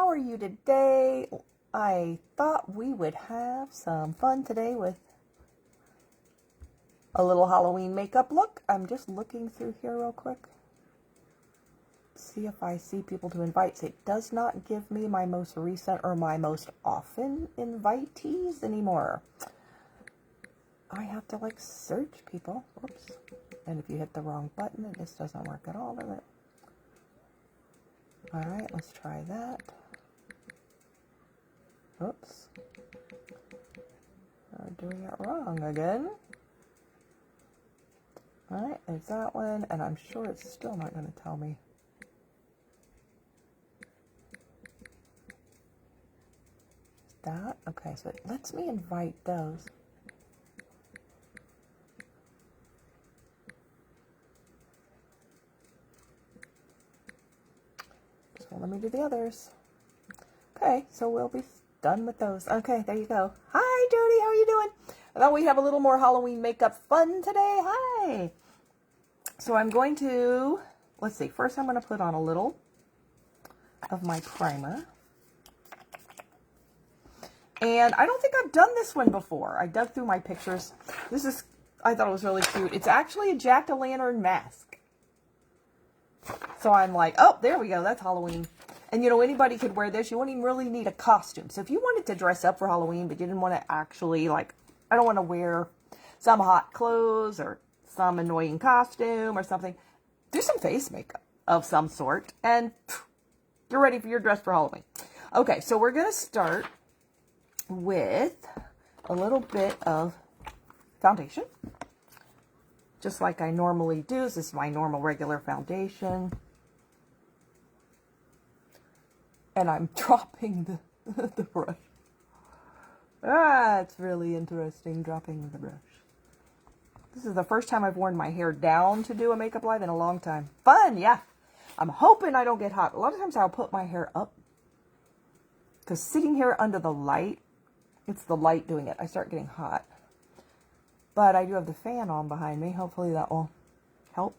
are you today? I thought we would have some fun today with a little Halloween makeup look. I'm just looking through here real quick. See if I see people to invite. It does not give me my most recent or my most often invitees anymore. I have to like search people. Whoops. And if you hit the wrong button, it just doesn't work at all, does it? Alright, let's try that. Oops. I'm doing it wrong again. Alright, there's that one, and I'm sure it's still not going to tell me. That? Okay, so it lets me invite those. So let me do the others. Okay, so we'll be done with those. Okay, there you go. Hi, Jody, how are you doing? I thought we'd have a little more Halloween makeup fun today. Hi. So I'm going to, let's see, first I'm going to put on a little of my primer. And I don't think I've done this one before. I dug through my pictures. This is, I thought it was really cute. It's actually a jack-o'-lantern mask. So I'm like, oh, there we go. That's Halloween. And, you know, anybody could wear this. You wouldn't even really need a costume. So if you wanted to dress up for Halloween, but you didn't want to actually, like, I don't want to wear some hot clothes or some annoying costume or something, do some face makeup of some sort. And you're ready for your dress for Halloween. Okay, so we're going to start with a little bit of foundation. Just like I normally do. This is my normal regular foundation. And I'm dropping the brush. Ah, it's really interesting dropping the brush. This is the first time I've worn my hair down to do a makeup live in a long time. Fun, yeah. I'm hoping I don't get hot. A lot of times I'll put my hair up. Because sitting here under the light, it's the light doing it. I start getting hot. But I do have the fan on behind me. Hopefully that will help.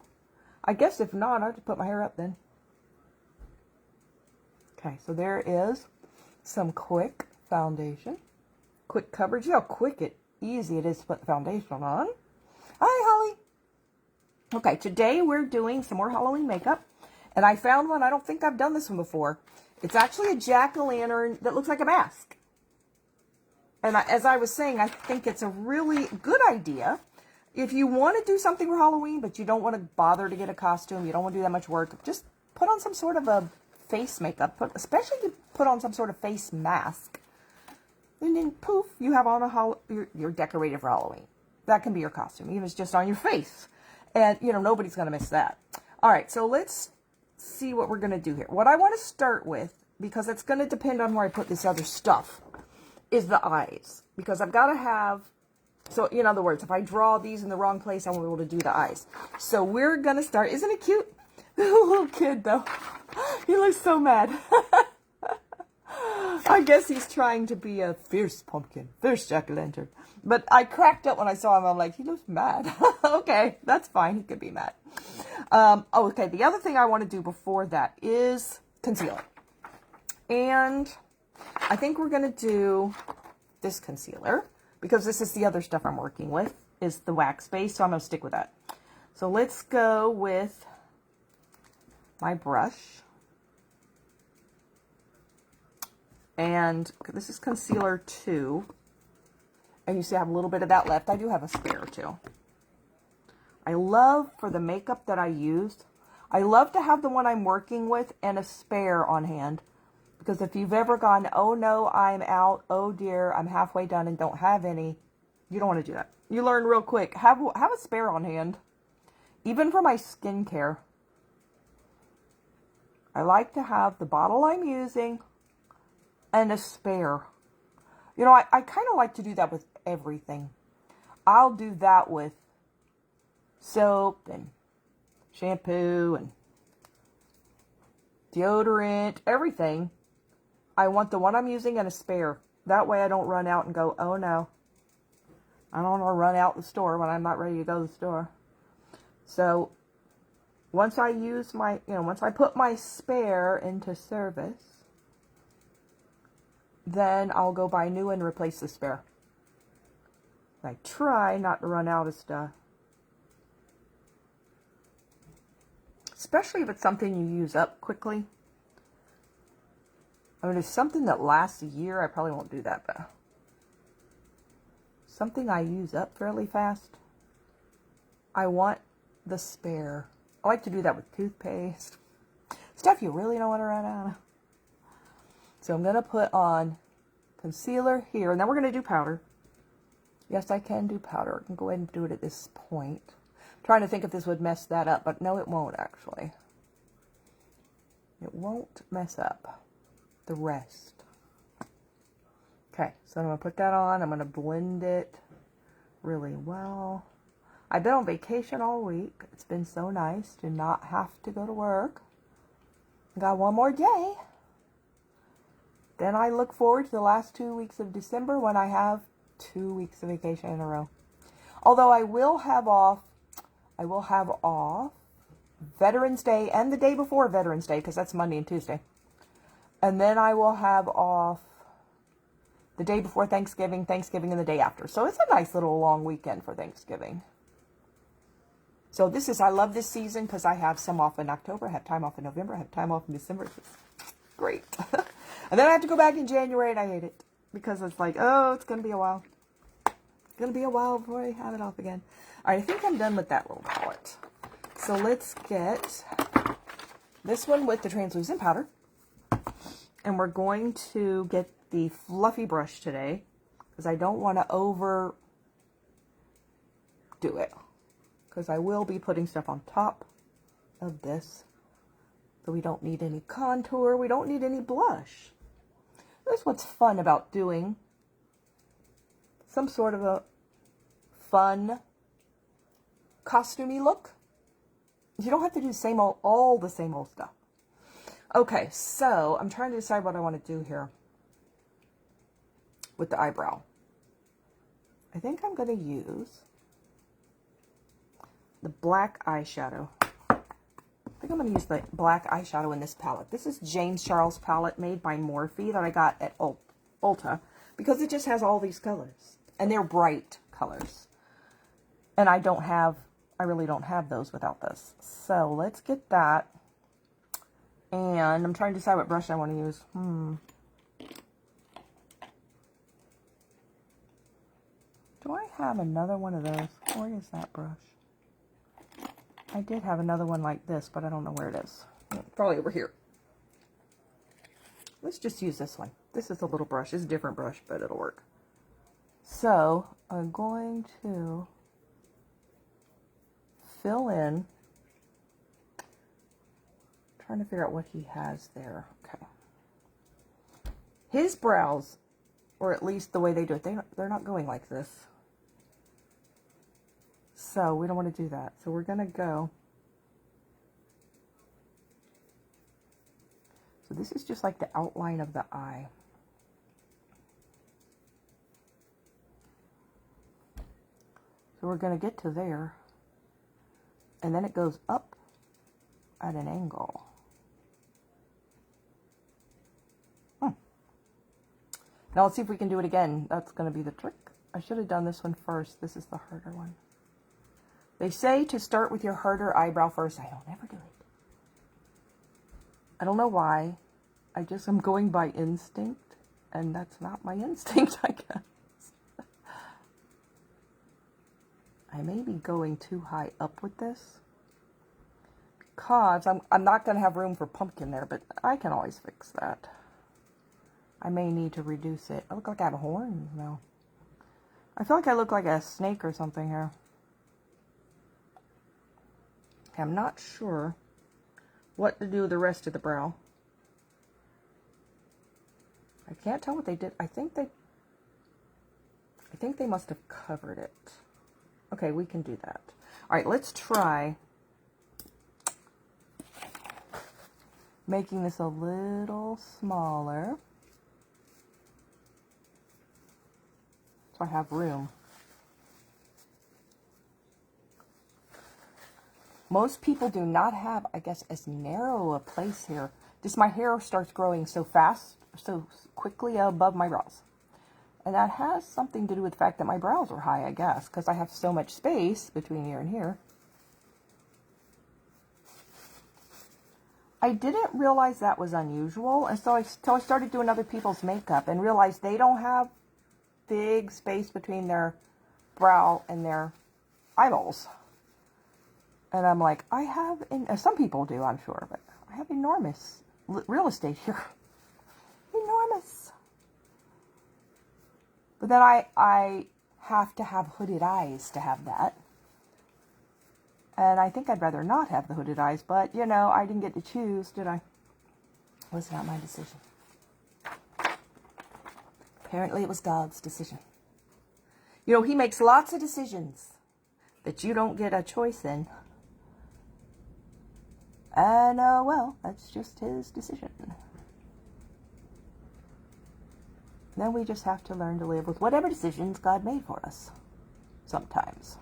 I guess if not, I'll have to put my hair up then. Okay, so there is some quick foundation. Quick coverage. See how easy it is to put the foundation on. Hi, Holly. Okay, today we're doing some more Halloween makeup. And I found one. I don't think I've done this one before. It's actually a jack-o'-lantern that looks like a mask. And as I was saying, I think it's a really good idea. If you want to do something for Halloween, but you don't want to bother to get a costume, you don't want to do that much work, just put on some sort of a face makeup, especially if you put on some sort of face mask. And then poof, you have on you're decorated for Halloween. That can be your costume, even if it's just on your face. And, you know, nobody's going to miss that. All right, so let's see what we're going to do here. What I want to start with, because it's going to depend on where I put this other stuff, is the eyes. Because I've got to have, so in other words, if I draw these in the wrong place, I won't be able to do the eyes. So we're going to start, isn't it cute? Little kid though. He looks so mad. I guess he's trying to be a fierce pumpkin, fierce jack-o'-lantern. But I cracked up when I saw him. I'm like, he looks mad. Okay, that's fine. He could be mad. Okay, the other thing I want to do before that is concealer. And I think we're going to do this concealer because this is the other stuff I'm working with, is the wax base. So I'm going to stick with that. So let's go with my brush. And this is concealer 2. And you see I have a little bit of that left. I do have a spare too. I love, for the makeup that I used, I love to have the one I'm working with and a spare on hand. Because if you've ever gone, oh no, I'm out, oh dear, I'm halfway done and don't have any, you don't want to do that. You learn real quick. Have a spare on hand. Even for my skincare. I like to have the bottle I'm using and a spare. You know, I kind of like to do that with everything. I'll do that with soap and shampoo and deodorant, everything. I want the one I'm using and a spare. That way I don't run out and go, oh no. I don't want to run out the store when I'm not ready to go to the store. So once I use my, once I put my spare into service, then I'll go buy a new one and replace the spare. I try not to run out of stuff. Especially if it's something you use up quickly. I mean, if it's something that lasts a year, I probably won't do that, but something I use up fairly fast, I want the spare. I like to do that with toothpaste. Stuff you really don't want to run out of. So I'm going to put on concealer here, and then we're going to do powder. Yes, I can do powder. I can go ahead and do it at this point. I'm trying to think if this would mess that up, but no, it won't actually. It won't mess up the rest. Okay, so I'm going to put that on. I'm going to blend it really well. I've been on vacation all week. It's been so nice to not have to go to work. I got one more day. Then I look forward to the last 2 weeks of December when I have 2 weeks of vacation in a row. Although I will have off Veterans Day and the day before Veterans Day, because that's Monday and Tuesday. And then I will have off the day before Thanksgiving, Thanksgiving, and the day after. So it's a nice little long weekend for Thanksgiving. So I love this season because I have some off in October, I have time off in November, I have time off in December. It's great. And then I have to go back in January, and I hate it. Because it's like, oh, it's going to be a while. It's going to be a while before I have it off again. All right, I think I'm done with that little palette. So let's get this one with the translucent powder. And we're going to get the fluffy brush today, because I don't want to overdo it. Because I will be putting stuff on top of this. So we don't need any contour. We don't need any blush. That's what's fun about doing some sort of a fun costumey look. You don't have to do the same old, all the same old stuff. Okay, so I'm trying to decide what I want to do here with the eyebrow. I think I'm going to use the black eyeshadow. I think I'm going to use the black eyeshadow in this palette. This is James Charles palette made by Morphe that I got at Ulta, because it just has all these colors, and they're bright colors. And I really don't have those without this. So let's get that. And I'm trying to decide what brush I want to use. Do I have another one of those? Where is that brush? I did have another one like this, but I don't know where it is. Probably over here. Let's just use this one. This is a little brush. It's a different brush, but it'll work. So I'm going to fill in. Trying to figure out what he has there. Okay. His brows, or at least the way they do it, they're not going like this. So we don't want to do that. So we're going to go. So this is just like the outline of the eye. So we're going to get to there. And then it goes up at an angle. Now let's see if we can do it again. That's going to be the trick. I should have done this one first. This is the harder one. They say to start with your harder eyebrow first. I don't ever do it. I don't know why. I just am going by instinct. And that's not my instinct, I guess. I may be going too high up with this. Because I'm not going to have room for pumpkin there. But I can always fix that. I may need to reduce it. I look like I have horns now. I feel like I look like a snake or something here. Okay, I'm not sure what to do with the rest of the brow. I can't tell what they did. I think they must have covered it. Okay, we can do that. All right, let's try making this a little smaller. I have room. Most people do not have, I guess, as narrow a place here just my hair starts growing so fast, so quickly above my brows. And that has something to do with the fact that my brows are high, I guess, because I have so much space between here and here. I didn't realize that was unusual until I started doing other people's makeup and realized they don't have big space between their brow and their eyeballs. And I'm like, I have, some people do, I'm sure, but I have enormous real estate here. Enormous. But then I have to have hooded eyes to have that. And I think I'd rather not have the hooded eyes, but, you know, I didn't get to choose, did I? It was not my decision. Apparently it was God's decision. You know, he makes lots of decisions that you don't get a choice in. And, well, that's just his decision. Then we just have to learn to live with whatever decisions God made for us. Sometimes.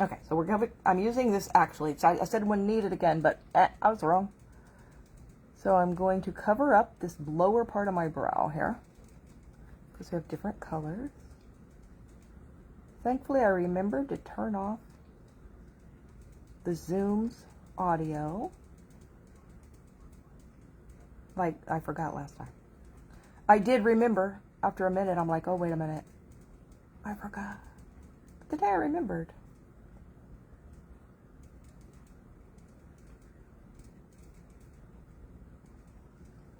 Okay, so I'm using this actually. I said when needed again, but I was wrong. So I'm going to cover up this lower part of my brow here, because we have different colors. Thankfully, I remembered to turn off the Zoom's audio. Like I forgot last time. I did remember after a minute. I'm like, oh, wait a minute. I forgot. But today I remembered.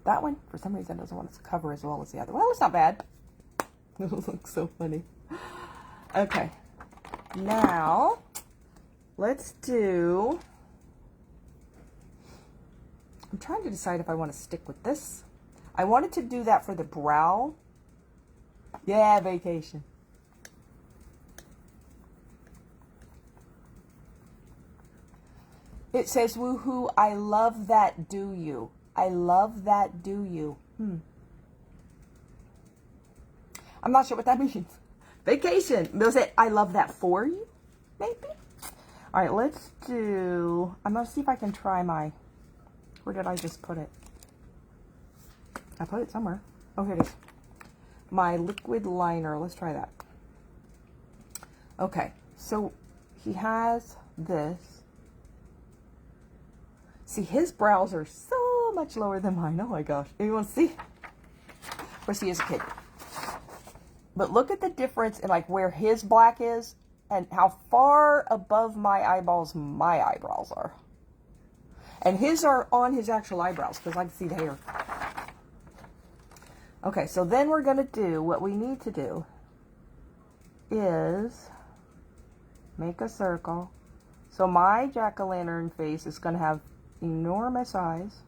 That one, for some reason, doesn't want to cover as well as the other. Well, it's not bad. It looks so funny. Okay. Now, let's do... I'm trying to decide if I want to stick with this. I wanted to do that for the brow. Yeah, vacation. It says, woohoo, I love that, do you? I love that, do you? I'm not sure what that means. Vacation. Was it, I love that for you? Maybe? All right, let's do, I'm going to see if I can try my, where did I just put it? I put it somewhere. Oh, here it is. My liquid liner. Let's try that. Okay, so he has this. See, his brows are so much lower than mine. Oh my gosh. You want to see? Of course, he is a kid. But look at the difference in like where his black is and how far above my eyeballs my eyebrows are. And his are on his actual eyebrows because I can see the hair. Okay, so then we're going to do, what we need to do is make a circle. So my jack-o'-lantern face is going to have enormous eyes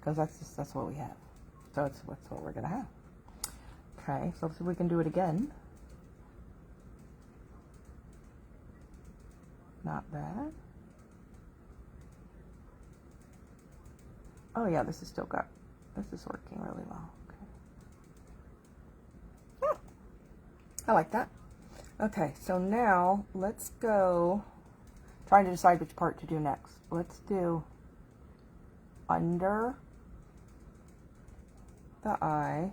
because that's what we have. So that's what we're going to have. Okay, so let's see if we can do it again. Not bad. Oh yeah, this is working really well. Okay. I like that. Okay, so now let's go, trying to decide which part to do next. Let's do under the eye,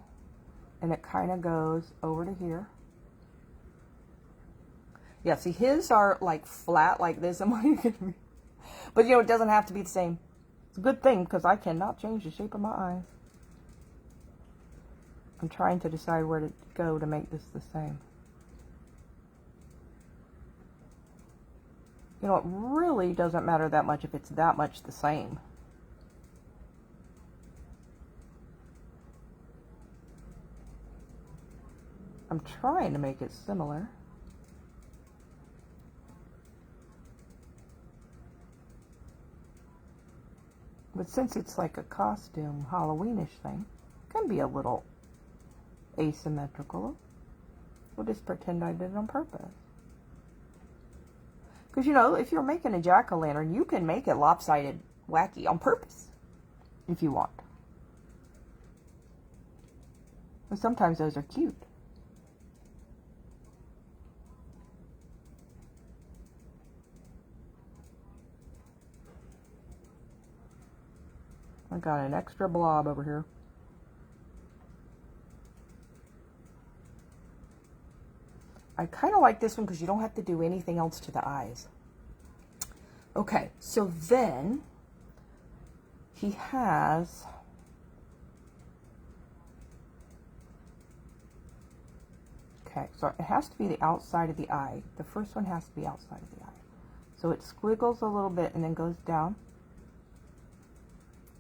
and it kind of goes over to here. Yeah, see, his are like flat like this, and mine are gonna be, but you know, it doesn't have to be the same. It's a good thing because I cannot change the shape of my eyes. I'm trying to decide where to go to make this the same. You know, it really doesn't matter that much if it's that much the same. I'm trying to make it similar. But since it's like a costume, Halloweenish thing, it can be a little asymmetrical. We'll just pretend I did it on purpose. Because, you know, if you're making a jack-o'-lantern, you can make it lopsided, wacky on purpose, if you want. But sometimes those are cute. I got an extra blob over here. I kind of like this one because you don't have to do anything else to the eyes. Okay, so then he has okay, so it has to be the outside of the eye. The first one has to be outside of the eye. So it squiggles a little bit and then goes down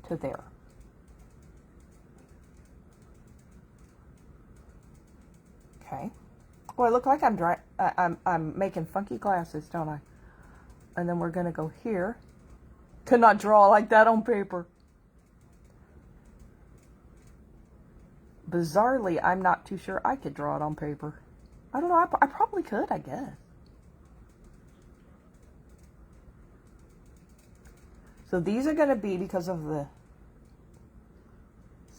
to there. Okay. Well, I look like I'm making funky glasses, don't I? And then we're going to go here. Could not draw like that on paper. Bizarrely, I'm not too sure I could draw it on paper. I don't know. I probably could, I guess. So these are going to be, because of the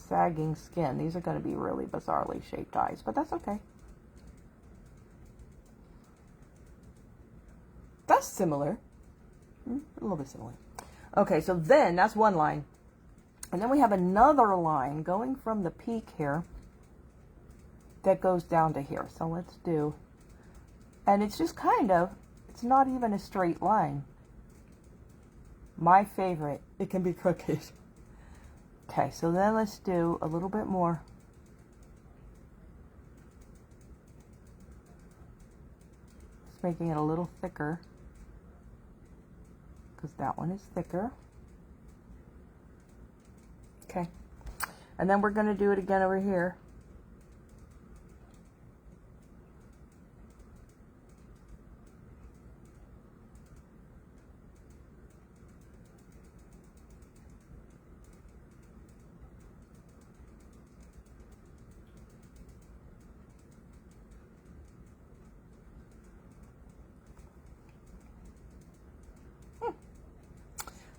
sagging skin, these are going to be really bizarrely shaped eyes, but that's okay. That's similar. A little bit similar. Okay, so then that's one line. And then we have another line going from the peak here that goes down to here. So let's do, and it's just kind of, it's not even a straight line. My favorite, it can be crooked. Okay, so then let's do a little bit more. Just making it a little thicker, because that one is thicker. Okay, and then we're going to do it again over here.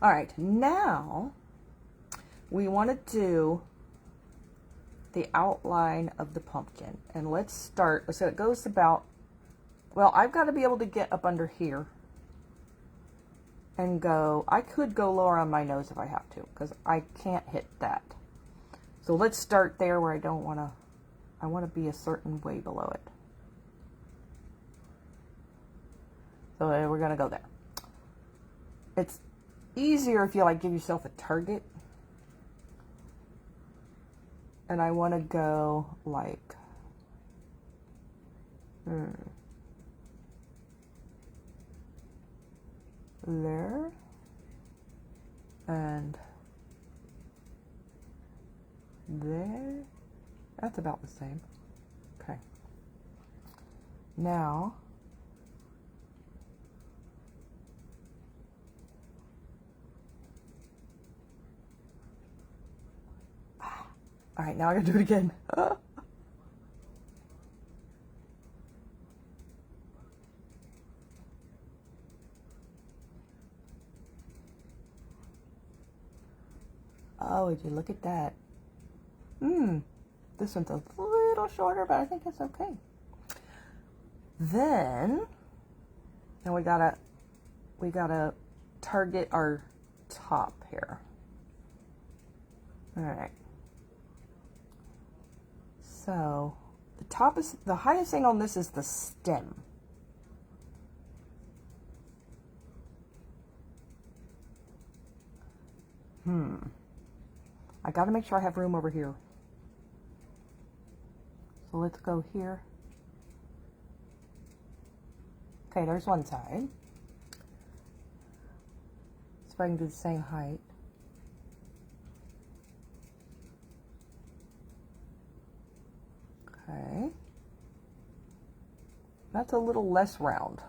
All right, now we want to do the outline of the pumpkin. And let's start, so it goes about, well, I've got to be able to get up under here and go, I could go lower on my nose if I have to, because I can't hit that. So let's start there where I don't want to, I want to be a certain way below it. So we're going to go there. It's easier if you like give yourself a target. And I want to go like, there, and there. That's about the same. Okay. Now, all right, now I gotta do it again. Oh, would you look at that? This one's a little shorter, but I think it's okay. Then we gotta target our top here. All right. So the top is, the highest thing on this is the stem. I got to make sure I have room over here. So let's go here. Okay, there's one side. See if I can do the same height. Okay. That's a little less round.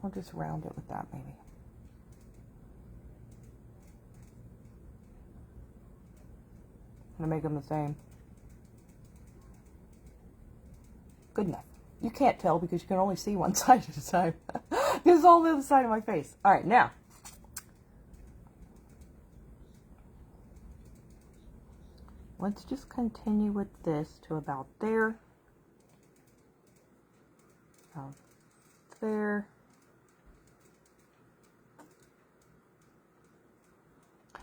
I'll just round it with that maybe. I'm gonna make them the same. Good enough. You can't tell because you can only see one side at a time. This is all the other side of my face. All right, now. Let's just continue with this to about there. About there.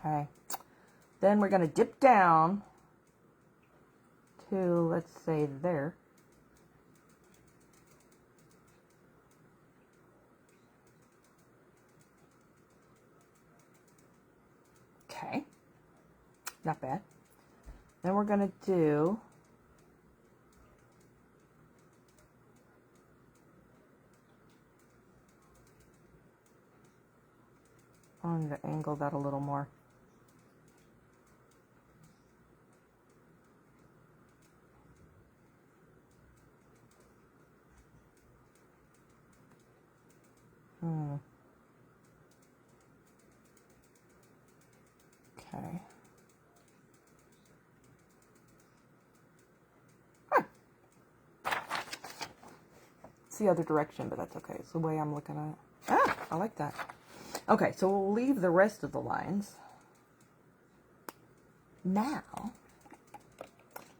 Okay. Then we're going to dip down to, let's say, there. Okay. Not bad. Then we're going to do I'm going to angle that a little more. Okay. It's the other direction, but that's okay. It's the way I'm looking at it. Ah, I like that. Okay, so we'll leave the rest of the lines. Now,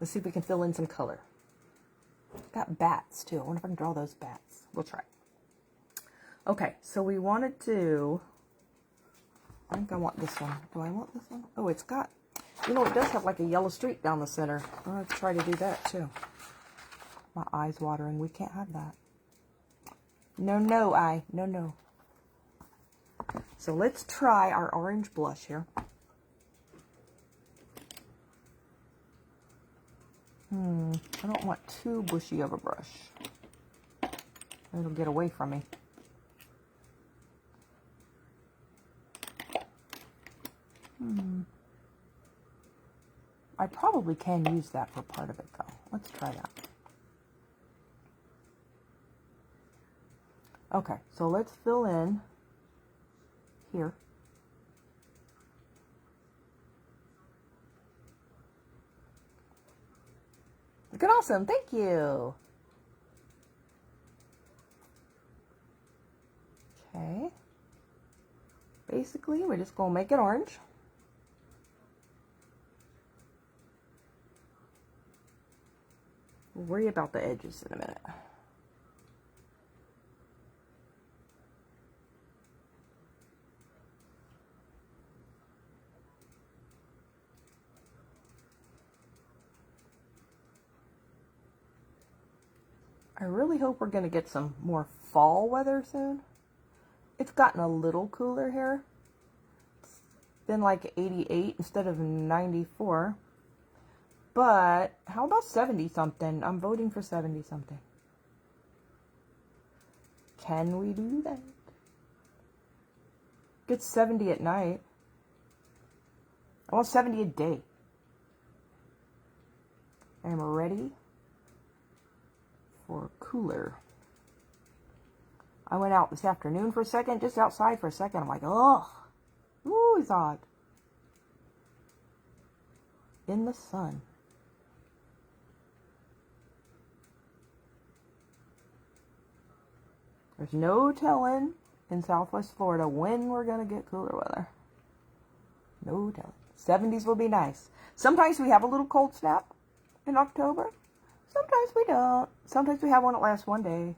let's see if we can fill in some color. Got bats, too. I wonder if I can draw those bats. We'll try. Okay, so we want to do... I think I want this one. Do I want this one? Oh, it's got... You know, it does have like a yellow streak down the center. I'm going to try to do that, too. My eye's watering. We can't have that. No, no, eye. No, no. So let's try our orange blush here. I don't want too bushy of a brush. It'll get away from me. I probably can use that for part of it, though. Let's try that. Okay, so let's fill in here. Looking awesome, thank you. Okay. Basically, we're just going to make it orange. We'll worry about the edges in a minute. I really hope we're going to get some more fall weather soon. It's gotten a little cooler here. It's been like 88 instead of 94. But how about 70 something? I'm voting for 70 something. Can we do that? Get 70 at night. I want 70 a day. I am ready for cooler. I went out this afternoon for a second, just outside for a second. I'm like, oh, ooh, it's hot. In the sun. There's no telling in Southwest Florida when we're going to get cooler weather. No telling. 70s will be nice. Sometimes we have a little cold snap in October. Sometimes we don't. Sometimes we have one that lasts one day.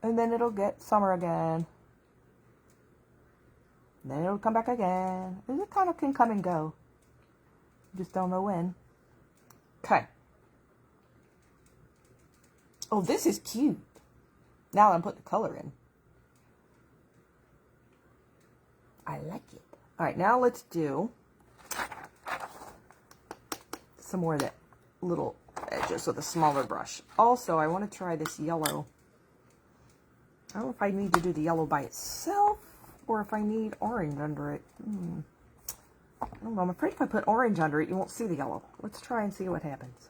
And then it'll get summer again. And then it'll come back again. And it kind of can come and go. Just don't know when. Okay. Oh, this is cute. Now I'm putting the color in. I like it. All right, now let's do some more of that little edges with a smaller brush. Also, I want to try this yellow. I don't know if I need to do the yellow by itself or if I need orange under it. I don't know. I'm afraid if I put orange under it, you won't see the yellow. Let's try and see what happens.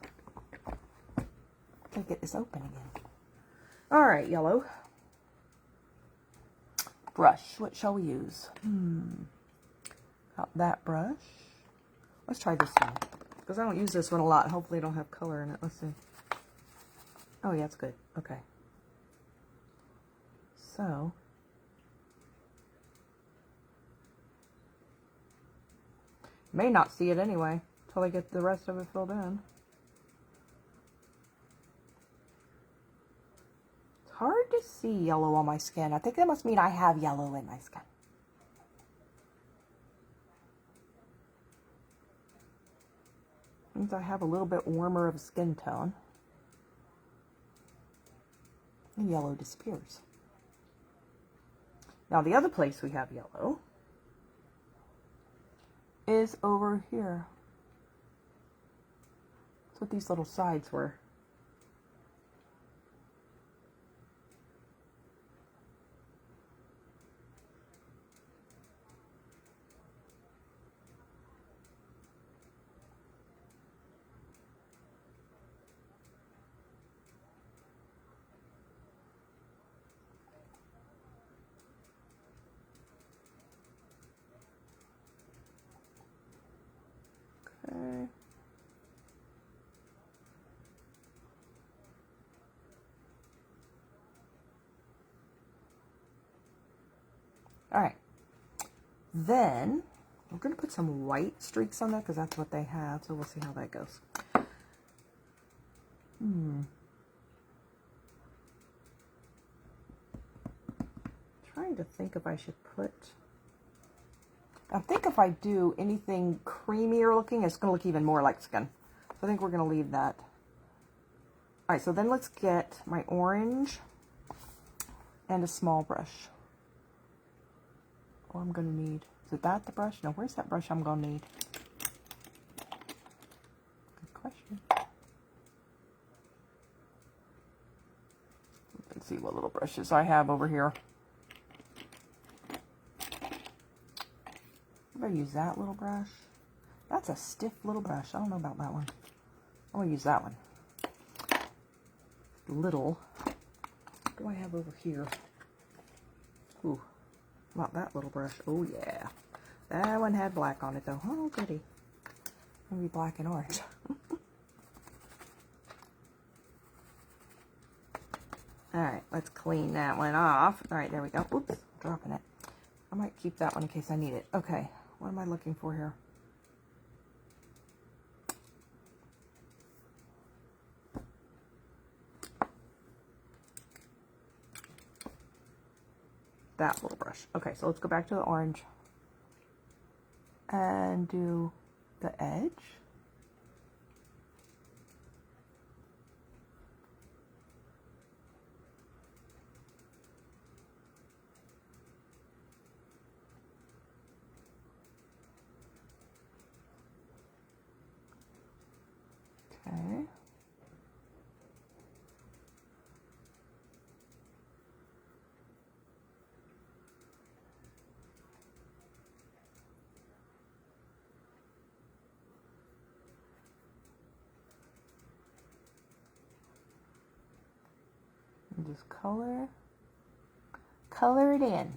Gotta get this open again. All right, yellow. Brush. What shall we use? Got that brush. Let's try this one. Because I don't use this one a lot. Hopefully I don't have color in it. Let's see. Oh, yeah, it's good. Okay. So. May not see it anyway. Until I get the rest of it filled in. It's hard to see yellow on my skin. I think that must mean I have yellow in my skin. Means I have a little bit warmer of a skin tone. And yellow disappears. Now the other place we have yellow is over here. That's what these little sides were. Okay. All right. Then we're going to put some white streaks on that because that's what they have. So we'll see how that goes. Trying to think if I should put... I think if I do anything creamier looking, it's going to look even more like skin. So I think we're going to leave that. All right, so then let's get my orange and a small brush. Oh, I'm going to need... Is it that the brush? No, where's that brush I'm going to need? Good question. Let's see what little brushes I have over here. I'm going to use that little brush. That's a stiff little brush. I don't know about that one. I'm going to use that one. Little. What do I have over here? Ooh, not that little brush. Oh, yeah. That one had black on it, though. Oh, goody. Maybe black and orange. All right, let's clean that one off. All right, there we go. Oops, dropping it. I might keep that one in case I need it. Okay, what am I looking for here? That little brush. Okay, so let's go back to the orange and do the edge. Okay. And just color it in.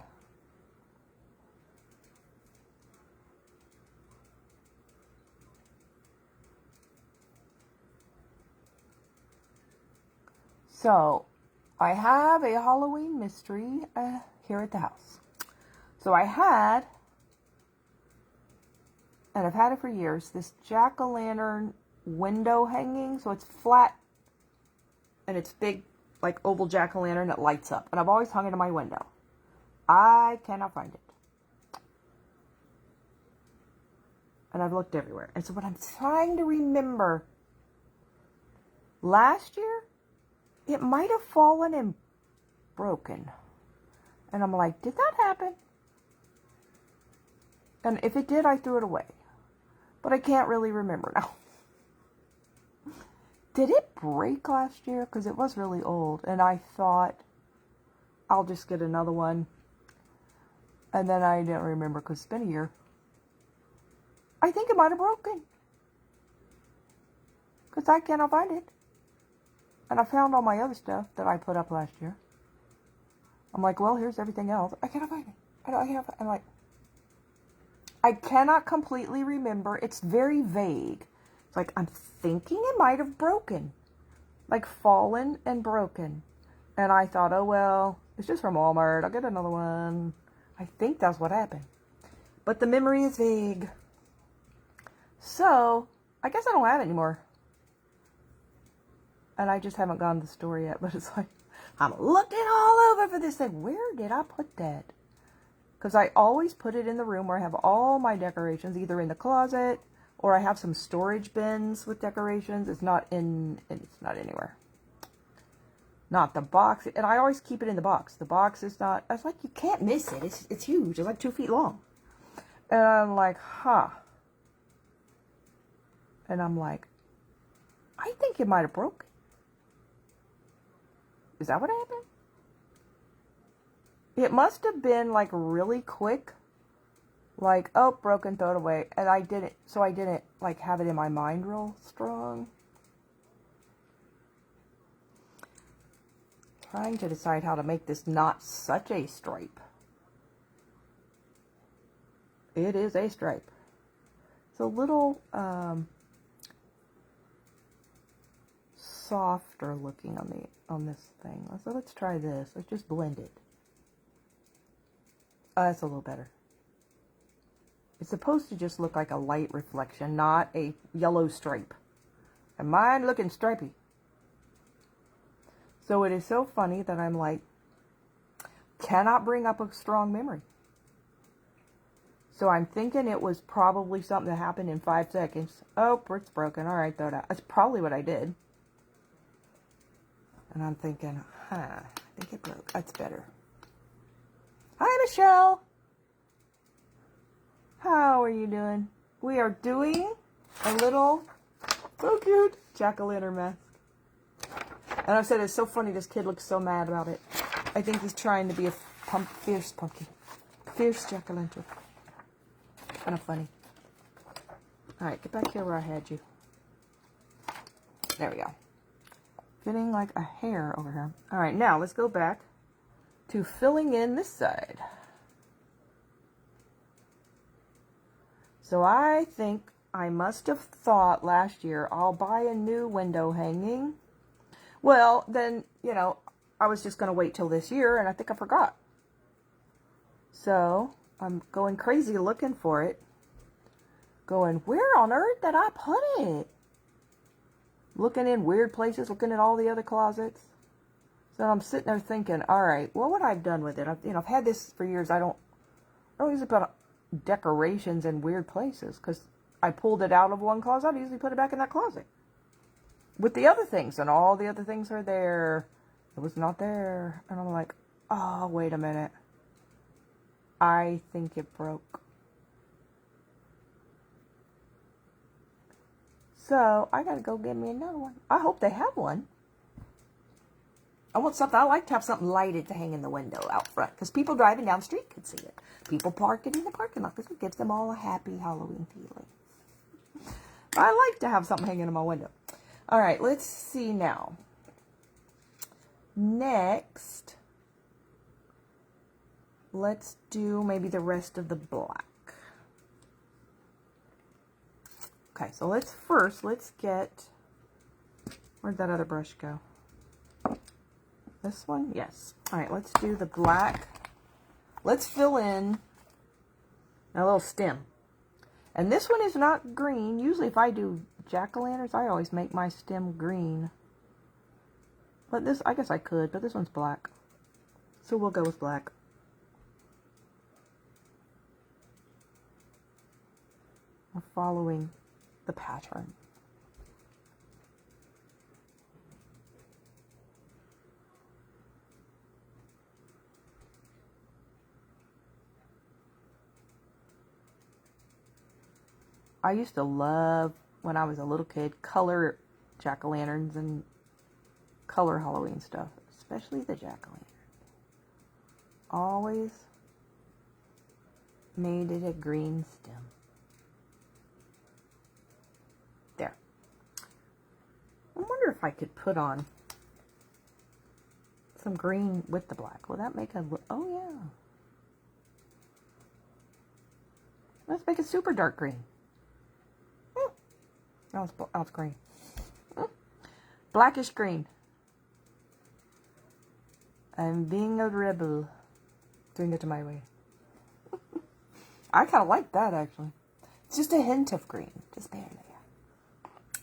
So, I have a Halloween mystery here at the house. So I had, and I've had it for years, this jack-o'-lantern window hanging. So it's flat, and it's big, like oval jack-o'-lantern that lights up. And I've always hung it in my window. I cannot find it. And I've looked everywhere. And so what I'm trying to remember, last year, it might have fallen and broken. And I'm like, did that happen? And if it did, I threw it away. But I can't really remember now. Did it break last year? Because it was really old. And I thought, I'll just get another one. And then I didn't remember because it's been a year. I think it might have broken. Because I cannot find it. And I found all my other stuff that I put up last year. I'm like, well, here's everything else. I cannot find it. I'm like, I cannot completely remember. It's very vague. It's like, I'm thinking it might have broken. Like, fallen and broken. And I thought, oh, well, it's just from Walmart. I'll get another one. I think that's what happened. But the memory is vague. So, I guess I don't have it anymore. And I just haven't gone to the store yet, but it's like, I'm looking all over for this thing. Where did I put that? Because I always put it in the room where I have all my decorations, either in the closet Or I have some storage bins with decorations. It's not anywhere. Not the box. And I always keep it in the box. The box is not, I was like, you can't miss it. It's huge. It's like 2 feet long. And I'm like, huh. And I'm like, I think it might have broken. Is that what happened? It must have been like really quick. Like, oh, broken, throw it away. And I didn't like have it in my mind real strong. Trying to decide how to make this not such a stripe. It is a stripe. It's a little softer looking on this thing. So let's try this. Let's just blend it. That's a little better. It's supposed to just look like a light reflection, not a yellow stripe. And mine looking stripy. So it is so funny that I'm like, cannot bring up a strong memory. So I'm thinking it was probably something that happened in 5 seconds. Oh, it's broken. All right, throw it out. That's probably what I did. And I'm thinking, I think it broke. That's better. Hi, Michelle. How are you doing? We are doing a little, so cute, jack-o'-lantern mask. And I've said it's so funny, this kid looks so mad about it. I think he's trying to be a fierce pumpkin. Fierce jack-o'-lantern. Kind of funny. Alright, get back here where I had you. There we go. Fitting like a hair over here. Alright, now let's go back to filling in this side. So I think I must have thought last year, I'll buy a new window hanging. Well, then, you know, I was just going to wait till this year, and I think I forgot. So I'm going crazy looking for it. Going, where on earth did I put it? Looking in weird places, looking at all the other closets. So I'm sitting there thinking, all right, what would I have done with it? I've had this for years. I don't usually put decorations in weird places because I pulled it out of one closet. I usually put it back in that closet with the other things, and all the other things are there. It was not there. And I'm like, oh, wait a minute. I think it broke. So I gotta go get me another one. I hope they have one. I want something. I like to have something lighted to hang in the window out front, because people driving down the street could see it. People parking in the parking lot, because it gives them all a happy Halloween feeling. I like to have something hanging in my window. All right, let's see now. Next, let's do maybe the rest of the black. Okay, so let's get, where'd that other brush go? This one? Yes. All right, let's do the black. Let's fill in a little stem. And this one is not green. Usually if I do jack-o'-lanterns, I always make my stem green. But this, I guess I could, but this one's black. So we'll go with black. We're following the pattern. I used to love, when I was a little kid, color jack-o'-lanterns and color Halloween stuff, especially the jack-o'-lantern. Always made it a green stem. There. I wonder if I could put on some green with the black. Will that make a, oh yeah. Let's make it super dark green. Oh, it's green. Blackish green. I'm being a rebel. Doing it my way. I kind of like that, actually. It's just a hint of green. Just barely.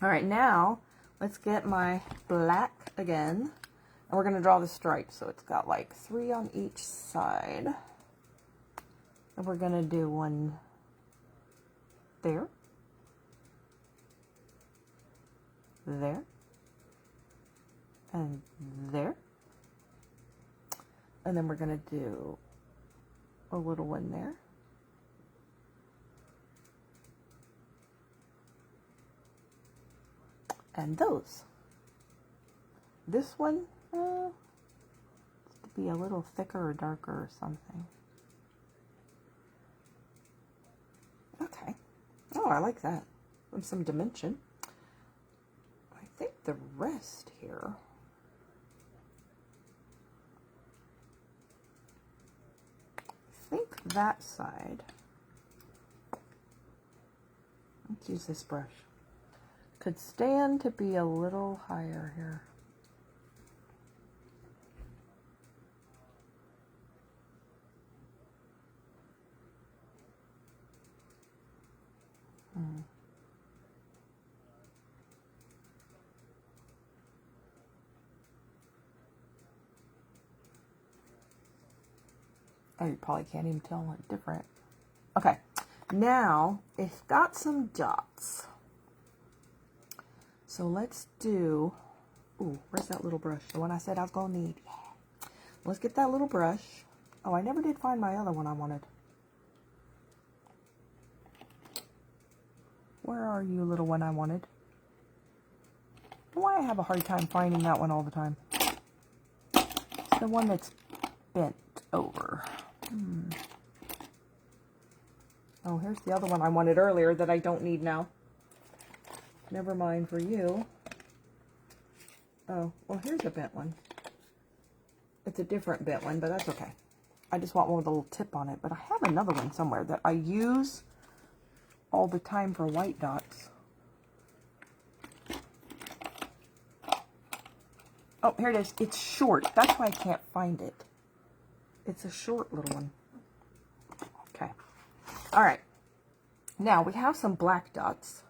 Alright, now let's get my black again. And we're going to draw the stripes. So it's got like 3 on each side. And we're going to do one there. there, and there. And then we're going to do a little one there. And those. This one, to be a little thicker or darker or something. Okay. Oh, I like that. Some dimension. I think the rest here. I think that side. Let's use this brush. Could stand to be a little higher here. Oh, you probably can't even tell it's different. Okay, now it's got some dots. So let's do, ooh, where's that little brush? The one I said I was gonna need. Let's get that little brush. Oh, I never did find my other one I wanted. Where are you, little one I wanted? Why I have a hard time finding that one all the time. It's the one that's bent over. Oh, here's the other one I wanted earlier that I don't need now. Never mind for you. Oh, well, here's a bent one. It's a different bent one, but that's okay. I just want one with a little tip on it. But I have another one somewhere that I use all the time for white dots. Oh, here it is. It's short. That's why I can't find it. It's a short little one. Okay. All right. Now, we have some black dots.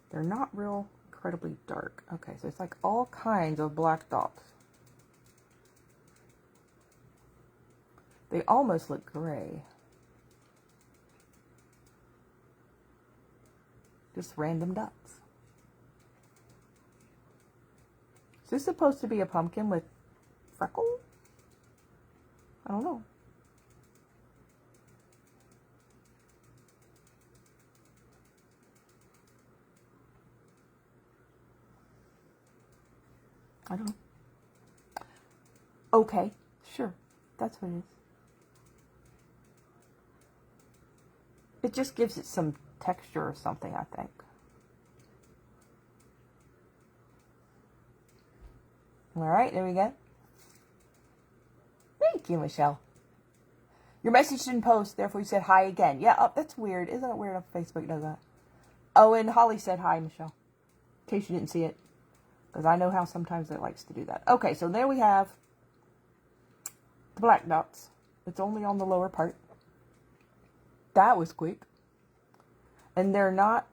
They're not real incredibly dark. Okay, so it's like all kinds of black dots. They almost look gray. Just random dots. Is this supposed to be a pumpkin with freckles? I don't know. I don't know. Okay, sure. That's what it is. It just gives it some texture or something, I think. All right, there we go. Thank you, Michelle. Your message didn't post, therefore you said hi again. Yeah, oh, that's weird. Isn't it weird if Facebook does that? Oh, and Holly said hi, Michelle. In case you didn't see it. Because I know how sometimes it likes to do that. Okay, so there we have the black dots. It's only on the lower part. That was quick. And they're not...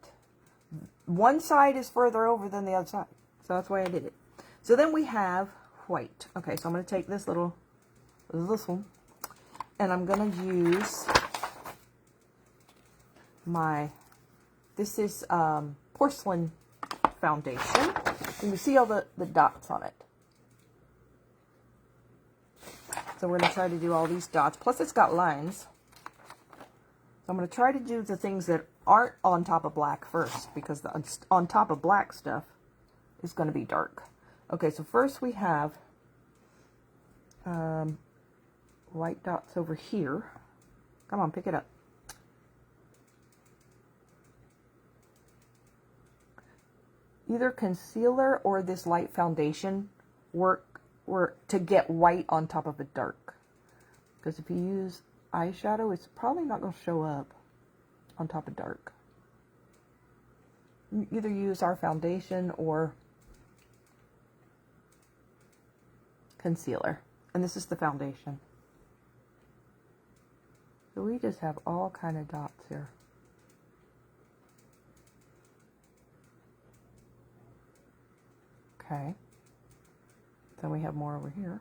One side is further over than the other side. So that's why I did it. So then we have white. Okay, so I'm going to take this one. And I'm going to use my... This is porcelain foundation. And you see all the dots on it. So we're going to try to do all these dots. Plus it's got lines. So I'm going to try to do the things that aren't on top of black first. Because the on top of black stuff is going to be dark. Okay, so first we have white dots over here. Come on, pick it up. Either concealer or this light foundation work to get white on top of a dark. Because if you use eyeshadow, it's probably not going to show up on top of dark. You either use our foundation or concealer. And this is the foundation. So we just have all kind of dots here. Okay. Then we have more over here.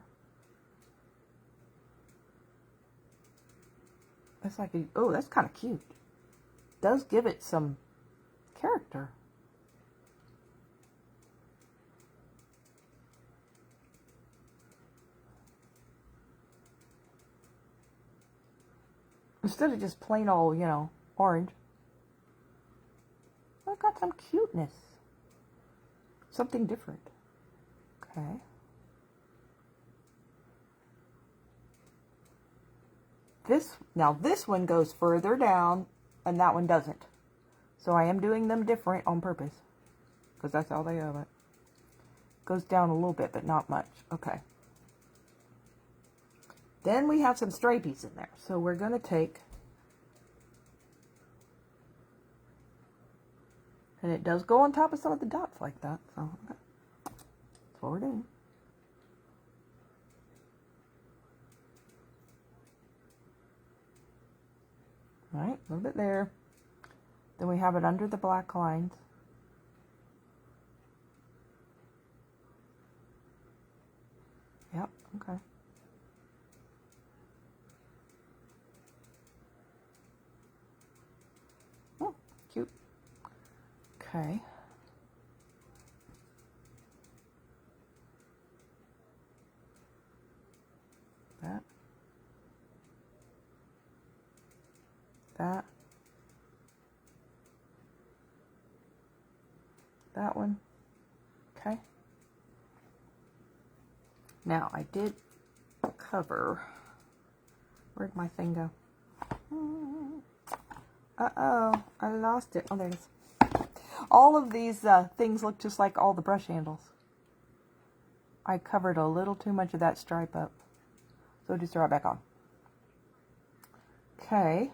That's like a, oh, that's kind of cute. does give it some character. Instead of just plain old, you know, orange. I've got some cuteness. Something different. Okay. Now this one goes further down and that one doesn't. So I am doing them different on purpose. Because that's how they have it. Goes down a little bit, but not much. Okay. Then we have some stripies in there. So we're going to take, and it does go on top of some of the dots like that. So okay. That's what we're doing. All right, a little bit there. Then we have it under the black lines. Yep, okay. Oh, cute. Okay. That. That. That one. Okay. Now, I did cover. Where'd my thing go? Uh-oh, I lost it. Oh, there it is. All of these things look just like all the brush handles. I covered a little too much of that stripe up. So just throw it back on. Okay.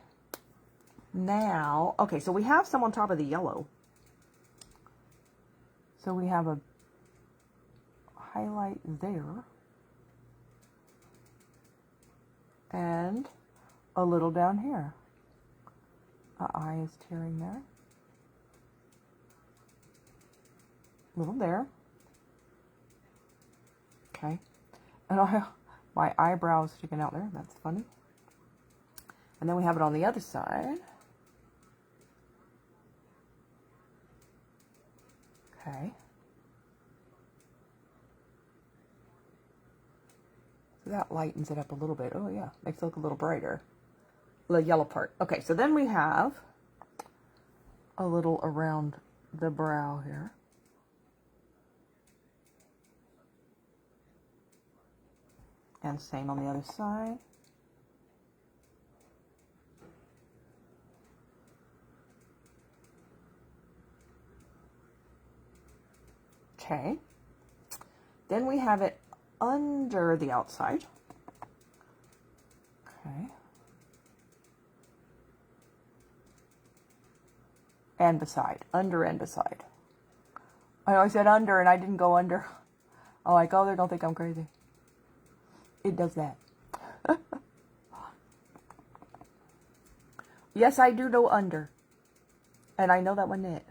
Now, okay, so we have some on top of the yellow. So we have a highlight there. And a little down here. An eye is tearing there. A little there. Okay. And I have my eyebrows sticking out there. That's funny. And then we have it on the other side. Okay. So that lightens it up a little bit. Oh yeah, makes it look a little brighter. The yellow part. Okay, so then we have a little around the brow here. And same on the other side. Okay. Then we have it under the outside. Okay. And beside. Under and beside. I know I said under and I didn't go under. I'm like, oh, they don't think I'm crazy. It does that. Yes, I do know under. And I know that one it.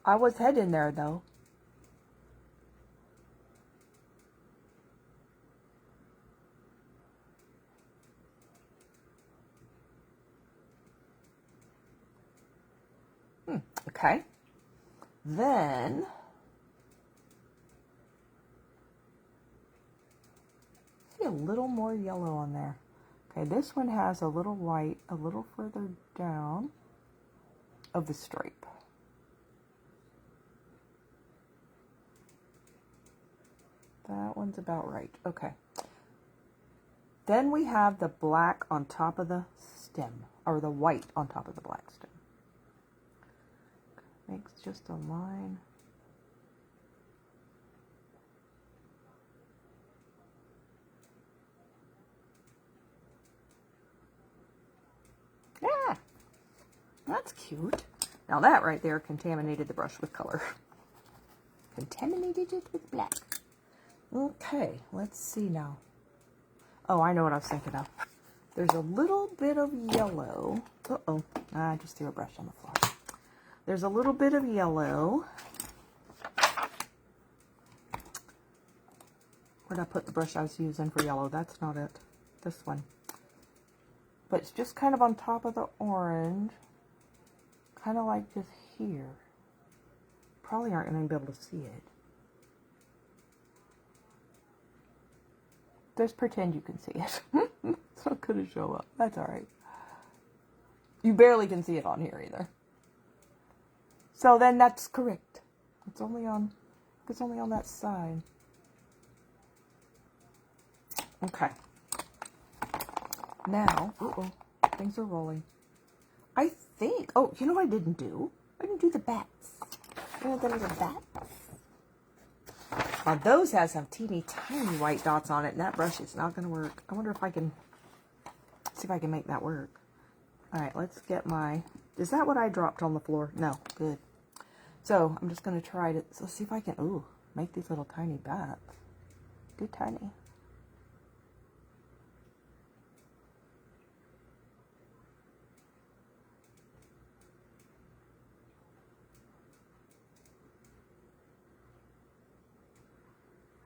I was heading there, though. Okay. Then... see a little more yellow on there. Okay, this one has a little white a little further down of the stripe. That one's about right. Okay. Then we have the black on top of the stem, or the white on top of the black stem. Makes just a line. Yeah, that's cute. Now that right there contaminated the brush with color. Contaminated it with black. Okay, let's see now. Oh, I know what I was thinking of. There's a little bit of yellow. Uh-oh, I just threw a brush on the floor. There's a little bit of yellow. Where'd I put the brush I was using for yellow? That's not it. This one. But it's just kind of on top of the orange. kind of like just here. Probably aren't going to be able to see it. Just pretend you can see it. It's not going to show up. That's all right. You barely can see it on here either. So then that's correct. It's only on that side. Okay. Now, things are rolling. I think, oh, you know what I didn't do? I didn't do the bats. You know the little bats? Now those have some teeny tiny white dots on it, and that brush is not going to work. I wonder if I can, see if I can make that work. All right, let's get my, is that what I dropped on the floor? No, good. So I'm just going to try to, so see if I can, make these little tiny bats. Do tiny.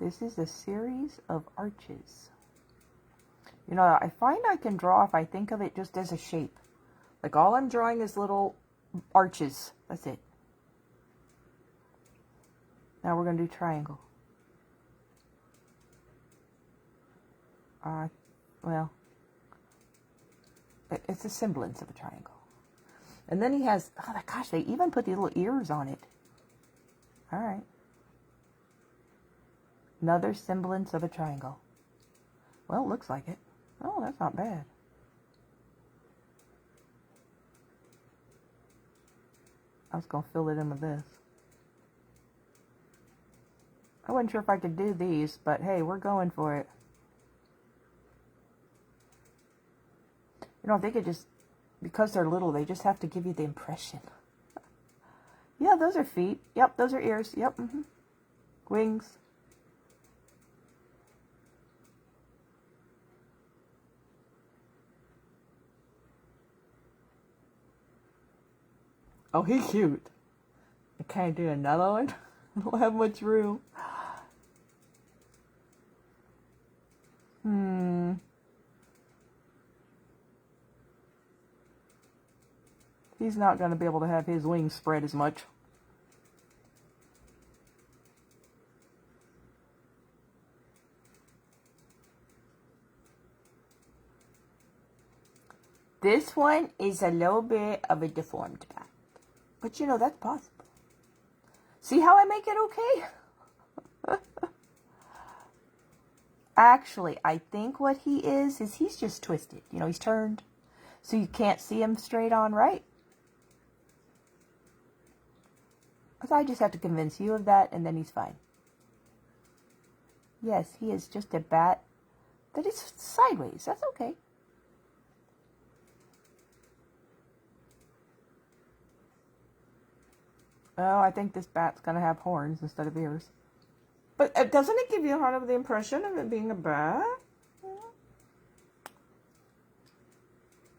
This is a series of arches. You know, I find I can draw if I think of it just as a shape. Like all I'm drawing is little arches. That's it. Now we're going to do triangle. Well, it's a semblance of a triangle. And then he has, oh my gosh, they even put these little ears on it. All right. Another semblance of a triangle. Well, it looks like it. Oh, that's not bad. I was going to fill it in with this. I wasn't sure if I could do these, but hey, we're going for it. You know, if they could just, because they're little, they just have to give you the impression. Yeah, those are feet. Yep, those are ears. Yep. Wings. Oh, he's cute. Can I do another one? I don't have much room. He's not going to be able to have his wings spread as much. This one is a little bit of a deformed bat. But you know, that's possible. See how I make it okay? Actually, I think what he is he's just twisted. You know, he's turned. So you can't see him straight on, right? So I just have to convince you of that, and then he's fine. Yes, he is just a bat that is sideways. That's okay. Oh, I think this bat's going to have horns instead of ears. But doesn't it give you kind of the impression of it being a bat?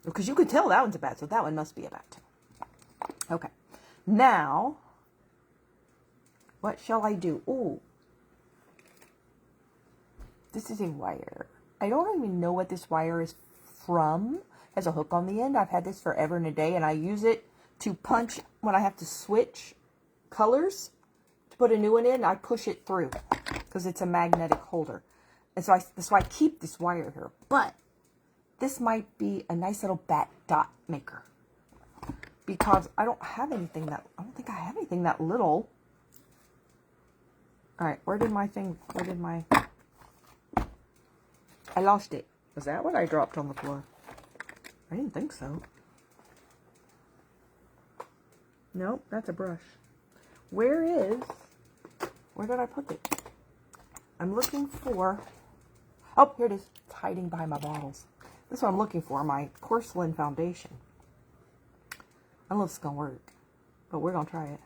Because you could tell that one's a bat, so that one must be a bat too. Okay. Now, what shall I do? Ooh. This is a wire. I don't even know what this wire is from. It has a hook on the end. I've had this forever and a day, and I use it to punch when I have to switch colors to put a new one in. I push it through because it's a magnetic holder, and so I keep this wire here. But this might be a nice little bat dot maker because I don't think I have anything that little. All right, where did my I lost it. Was that what I dropped on the floor? I didn't think so. Nope, that's a brush. Where did I put it? I'm looking for, oh, here it is. It's hiding behind my bottles. This is what I'm looking for, my porcelain foundation. I don't know if it's going to work, but we're going to try it.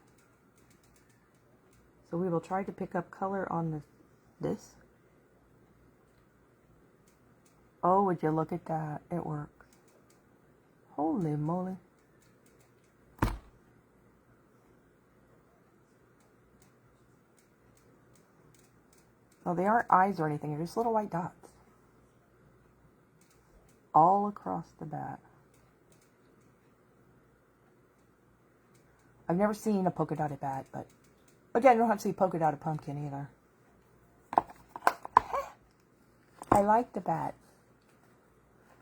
So we will try to pick up color on this. Oh, would you look at that? It works. Holy moly. No, they aren't eyes or anything. They're just little white dots. All across the bat. I've never seen a polka dotted bat, but again, you don't have to see polka dotted pumpkin either. I like the bat.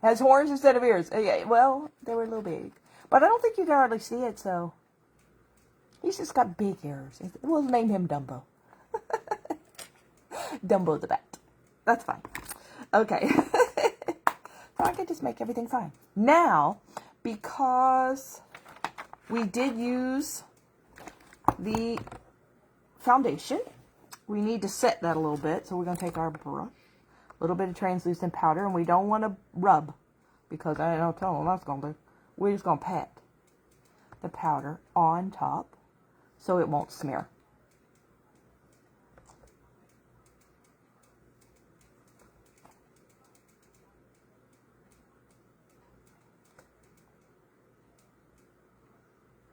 It has horns instead of ears. Yeah, well, they were a little big. But I don't think you can hardly see it, so... He's just got big ears. We'll name him Dumbo. Dumbo the bat. That's fine. Okay. So I can just make everything fine. Now, because we did use the foundation, we need to set that a little bit. So we're going to take our brush, a little bit of translucent powder, and we don't want to rub because I don't tell them what that's going to do. We're just going to pat the powder on top so it won't smear.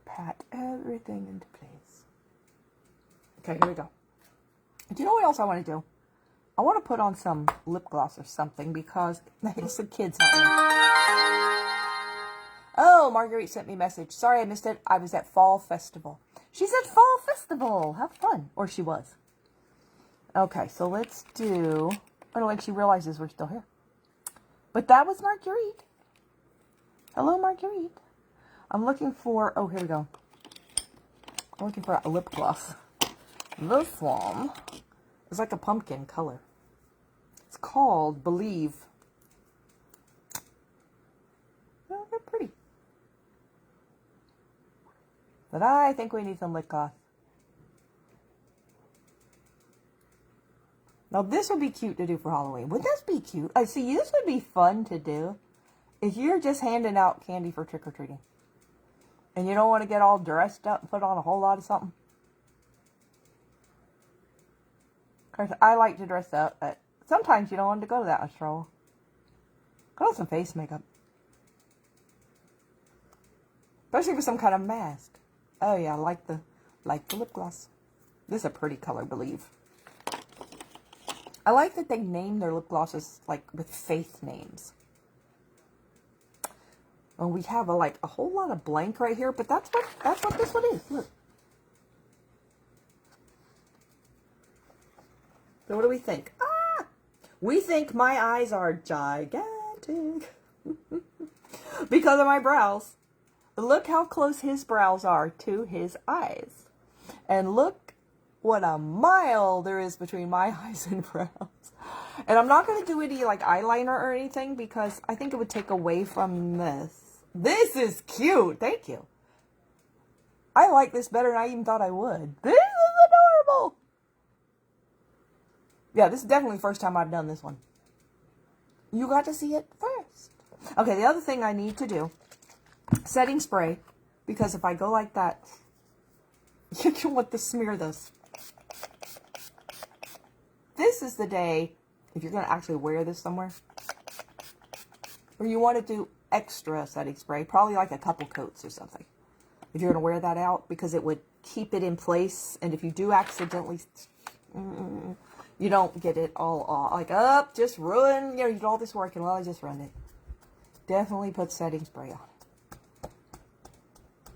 Pat everything into place. Okay, here we go. Do you know what else I want to do? I want to put on some lip gloss or something because it's the kids out there. Oh, Marguerite sent me a message. Sorry I missed it. I was at Fall Festival. She's at Fall Festival. Have fun. Or she was. Okay, so let's do... I don't think she realizes we're still here. But that was Marguerite. Hello, Marguerite. I'm looking for... Oh, here we go. I'm looking for a lip gloss. This one is like a pumpkin color. It's called Believe. Oh, they're pretty. But I think we need some lip gloss. Now this would be cute to do for Halloween. Would this be cute? I see, this would be fun to do if you're just handing out candy for trick-or-treating. And you don't want to get all dressed up and put on a whole lot of something. Of course, I like to dress up, but sometimes you don't want to go to that much trouble. Put on some face makeup. Especially with some kind of mask. Oh yeah, I like the lip gloss. This is a pretty color, Believe. I like that they name their lip glosses like with faith names. And we have a whole lot of blank right here, but that's what this one is. Look. So what do we think? Ah! We think my eyes are gigantic. Because of my brows. Look how close his brows are to his eyes. And look what a mile there is between my eyes and brows. And I'm not going to do any like eyeliner or anything because I think it would take away from this. This is cute. Thank you. I like this better than I even thought I would. This is adorable. Yeah, this is definitely the first time I've done this one. You got to see it first. Okay, the other thing I need to do, setting spray, because if I go like that, you can want to smear this. This is the day, if you're going to actually wear this somewhere, or you want to do extra setting spray, probably like a couple coats or something. If you're going to wear that out, because it would keep it in place, and if you do accidentally, you don't get it all off. Like, up, just ruin, you did all this work, and well, I just ruined it. Definitely put setting spray on it.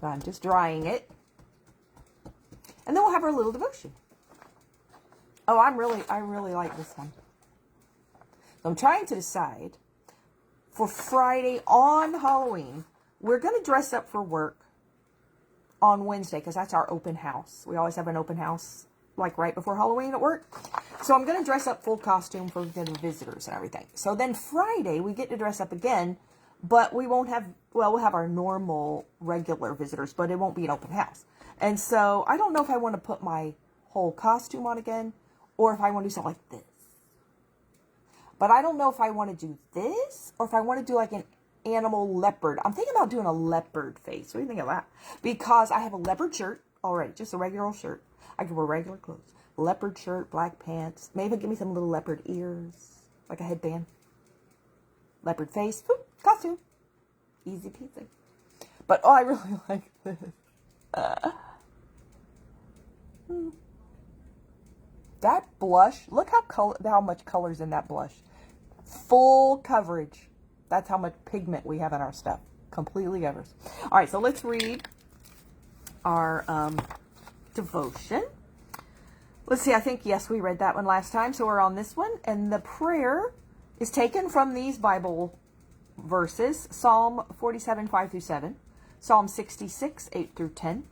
So I'm just drying it. And then we'll have our little devotion. Oh, I really like this one. So I'm trying to decide for Friday on Halloween. We're going to dress up for work on Wednesday because that's our open house. We always have an open house like right before Halloween at work. So I'm going to dress up full costume for the visitors and everything. So then Friday we get to dress up again, but we won't have, well, we'll have our normal regular visitors, but it won't be an open house. And so I don't know if I want to put my whole costume on again or if I want to do something like this. But I don't know if I want to do this or if I want to do like an animal leopard. I'm thinking about doing a leopard face. What do you think of that? Because I have a leopard shirt already, just a regular old shirt. I can wear regular clothes. Leopard shirt, black pants. Maybe give me some little leopard ears, like a headband. Leopard face, whoop, costume. Easy peasy. But oh, I really like this. That blush, look how much color's in that blush. Full coverage. That's how much pigment we have in our stuff. Completely covers. All right, so let's read our devotion. Let's see, I think, yes, we read that one last time, so we're on this one. And the prayer is taken from these Bible verses: Psalm 47, 5 through 7, Psalm 66, 8 through 10,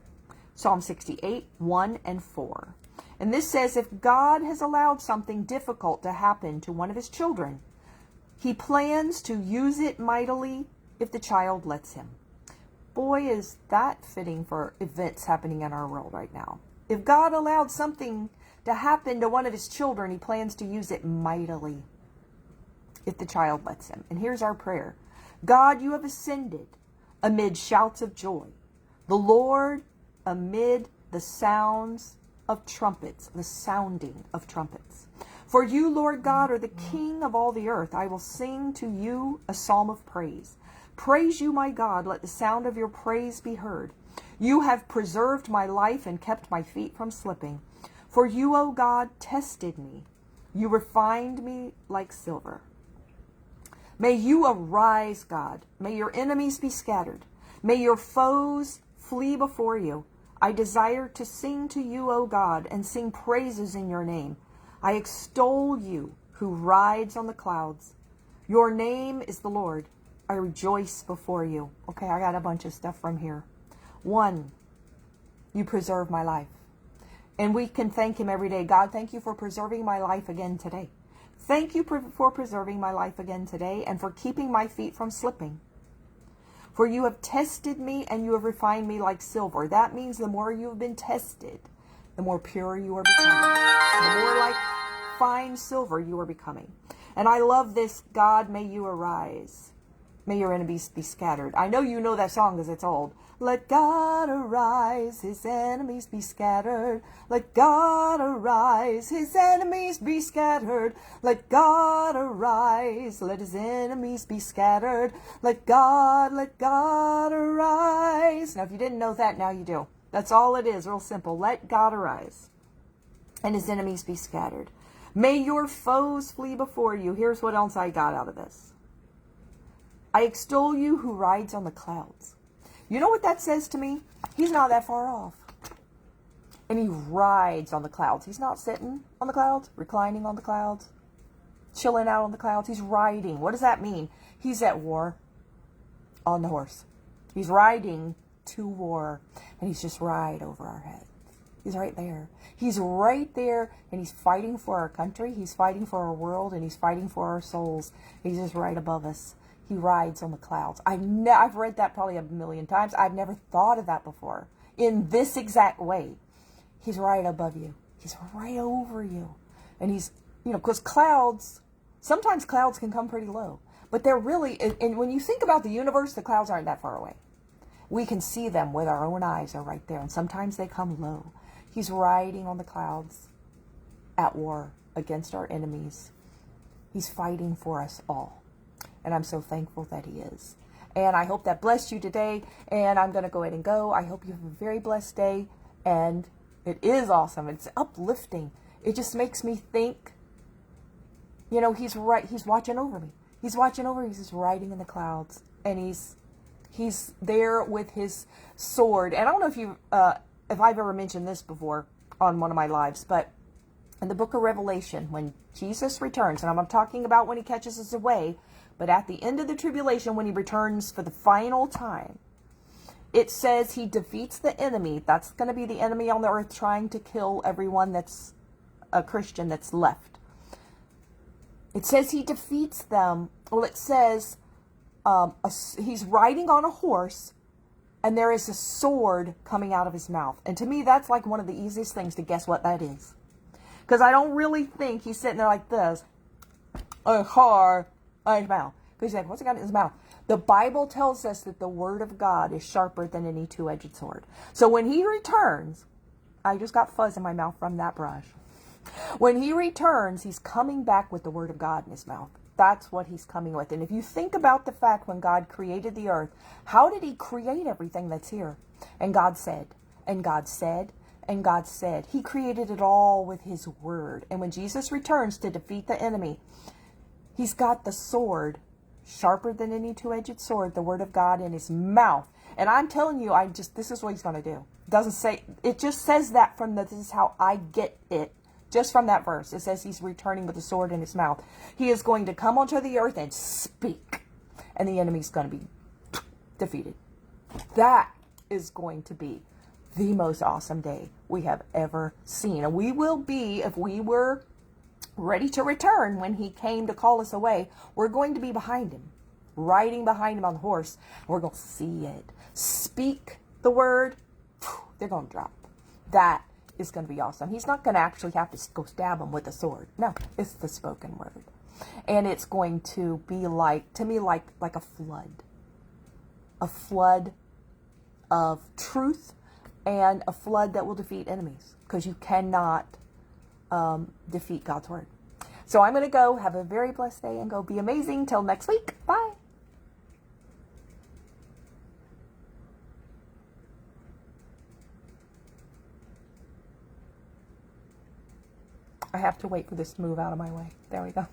Psalm 68, 1 and 4. And this says, if God has allowed something difficult to happen to one of his children, he plans to use it mightily if the child lets him. Boy, is that fitting for events happening in our world right now. If God allowed something to happen to one of his children, he plans to use it mightily if the child lets him. And here's our prayer. God, you have ascended amid shouts of joy. The Lord amid the sounds of trumpets, the sounding of trumpets. For you, Lord God, are the King of all the earth. I will sing to you a psalm of praise. Praise you, my God. Let the sound of your praise be heard. You have preserved my life and kept my feet from slipping. For you, O God, tested me. You refined me like silver. May you arise, God. May your enemies be scattered. May your foes flee before you. I desire to sing to you, O God, and sing praises in your name. I extol you who rides on the clouds. Your name is the Lord. I rejoice before you. Okay, I got a bunch of stuff from here. 1, you preserve my life. And we can thank him every day. God, thank you for preserving my life again today. Thank you for preserving my life again today and for keeping my feet from slipping. For you have tested me and you have refined me like silver. That means the more you have been tested, the more pure you are becoming. The more like fine silver you are becoming. And I love this. God, may you arise. May your enemies be scattered. I know you know that song because it's old. Let God arise, his enemies be scattered. Let God arise, his enemies be scattered. Let God arise, let his enemies be scattered. Let God arise. Now, if you didn't know that, now you do. That's all it is, real simple. Let God arise, and his enemies be scattered. May your foes flee before you. Here's what else I got out of this. I extol you who rides on the clouds. You know what that says to me? He's not that far off. And he rides on the clouds. He's not sitting on the clouds, reclining on the clouds, chilling out on the clouds. He's riding. What does that mean? He's at war on the horse. He's riding to war. And he's just right over our heads. He's right there. He's right there, and he's fighting for our country. He's fighting for our world, and he's fighting for our souls. He's just right above us. He rides on the clouds. I've read that probably a million times. I've never thought of that before in this exact way. He's right above you. He's right over you. And he's, because clouds, sometimes clouds can come pretty low. But they're really, and when you think about the universe, the clouds aren't that far away. We can see them with our own eyes. They're right there. And sometimes they come low. He's riding on the clouds at war against our enemies. He's fighting for us all. And I'm so thankful that he is. And I hope that blessed you today. And I'm going to go ahead and go. I hope you have a very blessed day. And it is awesome. It's uplifting. It just makes me think, he's right. He's watching over me. He's watching over me. He's just riding in the clouds. And he's there with his sword. And I don't know if I've ever mentioned this before on one of my lives, but in the book of Revelation, when Jesus returns, and I'm talking about when he catches us away, but at the end of the tribulation, when he returns for the final time, it says he defeats the enemy. That's going to be the enemy on the earth trying to kill everyone that's a Christian that's left. It says he defeats them. Well, it says he's riding on a horse, and there is a sword coming out of his mouth. And to me, that's like one of the easiest things to guess what that is. Because I don't really think he's sitting there like this. A car in his mouth. Because he's like, what's he got in his mouth? The Bible tells us that the word of God is sharper than any two-edged sword. So when he returns, I just got fuzz in my mouth from that brush. When he returns, he's coming back with the word of God in his mouth. That's what he's coming with. And if you think about the fact when God created the earth, how did he create everything that's here? And God said, and God said, and God said. He created it all with his word. And when Jesus returns to defeat the enemy, he's got the sword, sharper than any two-edged sword, the word of God in his mouth. And I'm telling you, this is what he's going to do. Doesn't say, it just says that from this is how I get it. Just from that verse. It says he's returning with a sword in his mouth. He is going to come onto the earth and speak. And the enemy's going to be defeated. That is going to be the most awesome day we have ever seen. And we will be, if we were ready to return when he came to call us away, we're going to be behind him, riding behind him on the horse. We're going to see it. Speak the word, they're going to drop. That is going to be awesome. He's not going to actually have to go stab him with a sword. No, it's the spoken word. And it's going to be like, to me, like a flood. A flood of truth and a flood that will defeat enemies. Because you cannot defeat God's word. So I'm going to go. Have a very blessed day and go be amazing. Till next week. Bye. I have to wait for this to move out of my way. There we go.